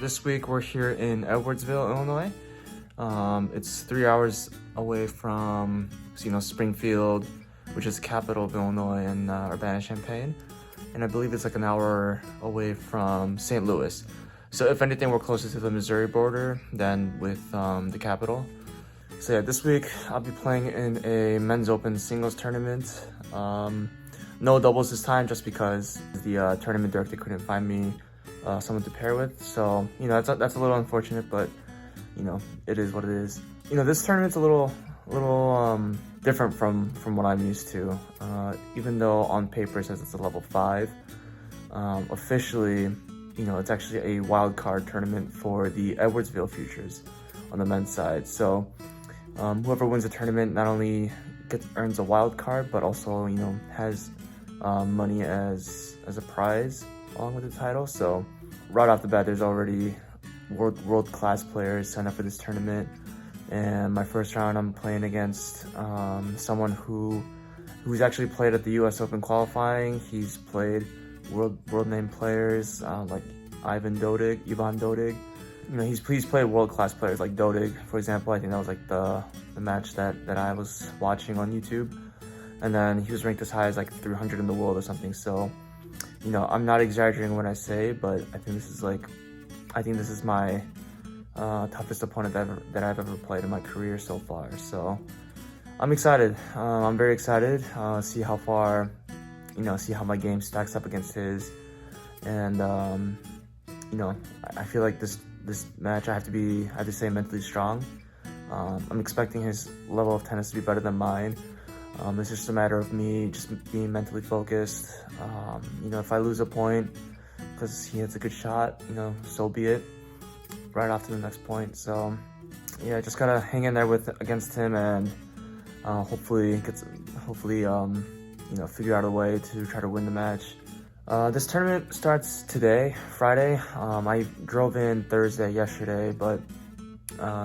This week we're here in Edwardsville, Illinois. It's 3 hours away from, Springfield, which is the capital of Illinois, and Urbana-Champaign. And I believe it's like an hour away from St. Louis. So if anything, we're closer to the Missouri border than with the capital. So yeah, this week I'll be playing in a men's open singles tournament. No doubles this time, just because the tournament director couldn't find me someone to pair with. So, that's a little unfortunate, but, it is what it is. This tournament's a little different from what I'm used to. Even though on paper it says it's a level 5, officially, it's actually a wild card tournament for the Edwardsville futures on the men's side. So, whoever wins the tournament not only earns a wild card, but also, has money as a prize along with the title. So right off the bat, there's already world-class players signed up for this tournament. And my first round, I'm playing against someone who's actually played at the US Open qualifying. He's played world name players like Ivan Dodig. He's played world-class players like Dodig, for example. I think that was like the match that I was watching on YouTube. And then he was ranked as high as like 300 in the world or something. So, I'm not exaggerating when I say, but I think this is my toughest opponent that I've ever played in my career so far. So I'm excited. I'm very excited. See how far, see how my game stacks up against his. And I feel like this match I have to stay mentally strong. I'm expecting his level of tennis to be better than mine. It's just a matter of me just being mentally focused. If I lose a point because he hits a good shot, so be it. Right off to the next point. So yeah, just gotta hang in there against him, and hopefully figure out a way to try to win the match. This tournament starts today, Friday. I drove in Thursday yesterday, but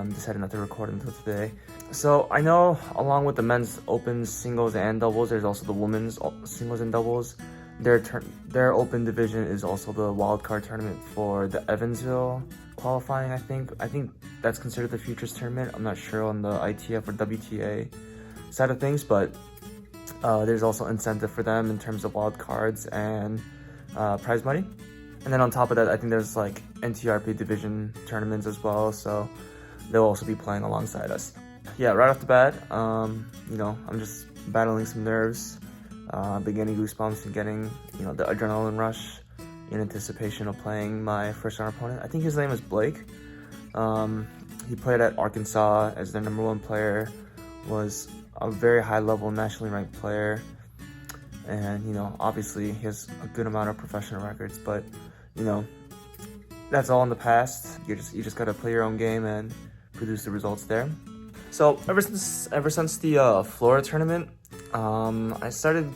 decided not to record until today. So I know along with the men's open singles and doubles, there's also the women's singles and doubles. Their open division is also the wildcard tournament for the Evansville qualifying, I think. I think that's considered the futures tournament. I'm not sure on the ITF or WTA side of things, but there's also incentive for them in terms of wildcards and prize money. And then on top of that, I think there's like NTRP division tournaments as well, so they'll also be playing alongside us. Yeah, right off the bat, I'm just battling some nerves, beginning goosebumps and getting, the adrenaline rush in anticipation of playing my first round opponent. I think his name is Blake. He played at Arkansas as their #1 player, was a very high level nationally ranked player. And, obviously he has a good amount of professional records, but, that's all in the past. You just gotta play your own game and produce the results there. So ever since the Florida tournament, I started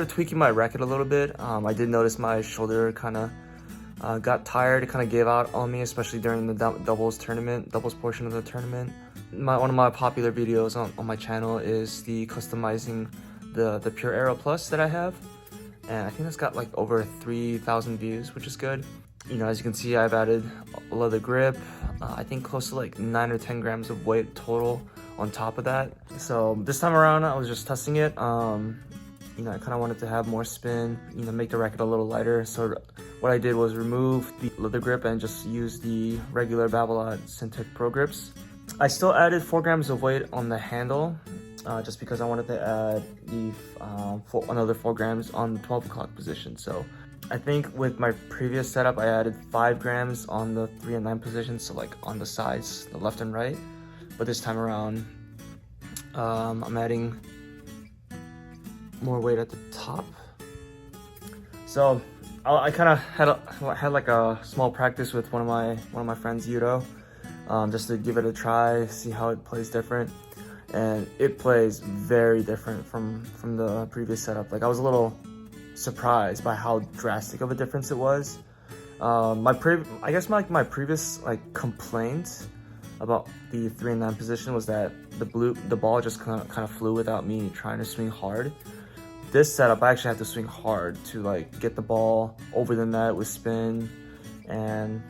tweaking my racket a little bit. I did notice my shoulder kind of got tired. It kind of gave out on me, especially during the doubles portion of the tournament. One of my popular videos on my channel is the customizing the Pure Aero Plus that I have. And I think that's got like over 3,000 views, which is good. As you can see, I've added a leather grip, I think close to like 9 or 10 grams of weight total on top of that. So this time around, I was just testing it. I kind of wanted to have more spin, make the racket a little lighter. So what I did was remove the leather grip and just use the regular Babolat Syntec Pro grips. I still added 4 grams of weight on the handle, just because I wanted to add another 4 grams on the 12 o'clock position. So I think with my previous setup, I added 5 grams on the 3 and 9 positions, so like on the sides, the left and right. But this time around, I'm adding more weight at the top. So I kind of had like a small practice with one of my friends, Yudo, just to give it a try, see how it plays different, and it plays very different from the previous setup. Like I was a little surprised by how drastic of a difference it was. I guess my previous like complaint about the 3 and 9 position was that the ball just kind of flew without me trying to swing hard. This setup, I actually have to swing hard to like get the ball over the net with spin, and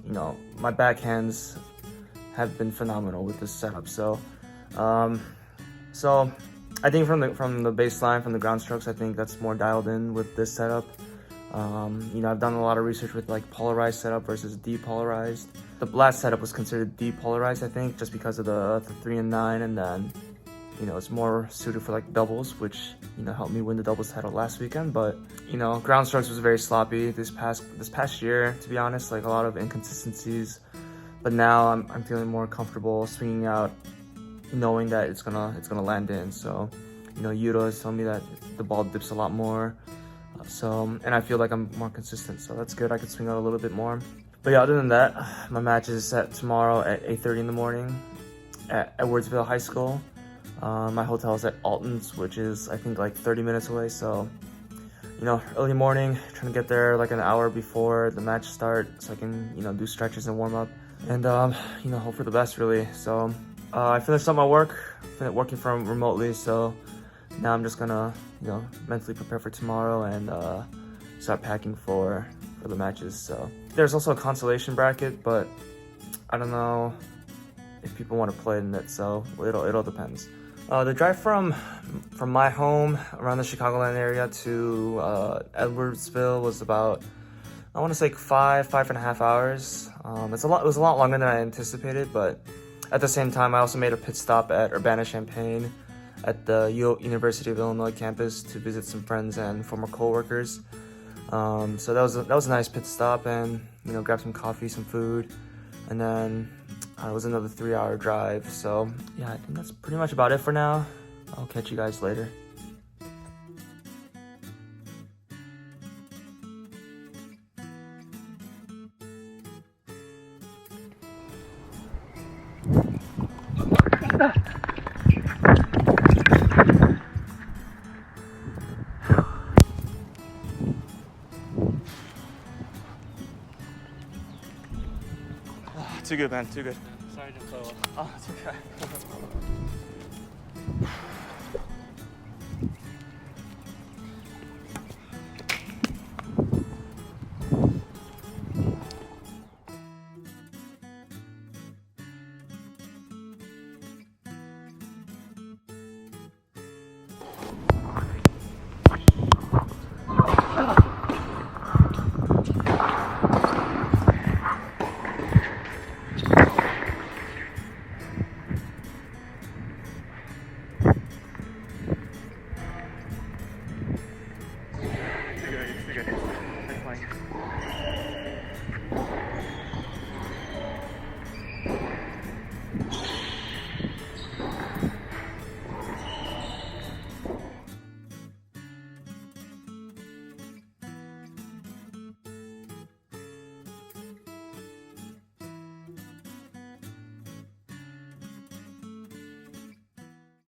you know, my backhands have been phenomenal with this setup. So so I think from the baseline, from the ground strokes, I think that's more dialed in with this setup. You know, I've done a lot of research with like polarized setup versus depolarized. The last setup was considered depolarized, I think, just because of the 3 and 9, and then, you know, it's more suited for like doubles, which, you know, helped me win the doubles title last weekend. But, you know, ground strokes was very sloppy this past year, to be honest, like a lot of inconsistencies. But now I'm feeling more comfortable swinging out, knowing that it's gonna land in. So, you know, Yudo has told me that the ball dips a lot more. So, and I feel like I'm more consistent, so that's good. I could swing out a little bit more. But yeah, other than that, my match is set tomorrow at 8:30 in the morning at Edwardsville High School. My hotel is at Alton's, which is I think like 30 minutes away. So, you know, early morning, trying to get there like an hour before the match start, so I can, you know, do stretches and warm up, and you know, hope for the best really. So I finished up my work, working from remotely. So now I'm just gonna, you know, mentally prepare for tomorrow and start packing for the matches. So there's also a consolation bracket, but I don't know if people want to play in it, so it all depends. The drive from my home around the Chicagoland area to Edwardsville was about, I want to say 5.5 hours. It was a lot longer than I anticipated, but at the same time, I also made a pit stop at Urbana-Champaign at the University of Illinois campus to visit some friends and former co-workers. So that was a nice pit stop, and, you know, grab some coffee, some food, and then it was another 3-hour drive. So yeah, I think that's pretty much about it for now. I'll catch you guys later. Too good, man, too good. Sorry to blow up. Oh, it's okay.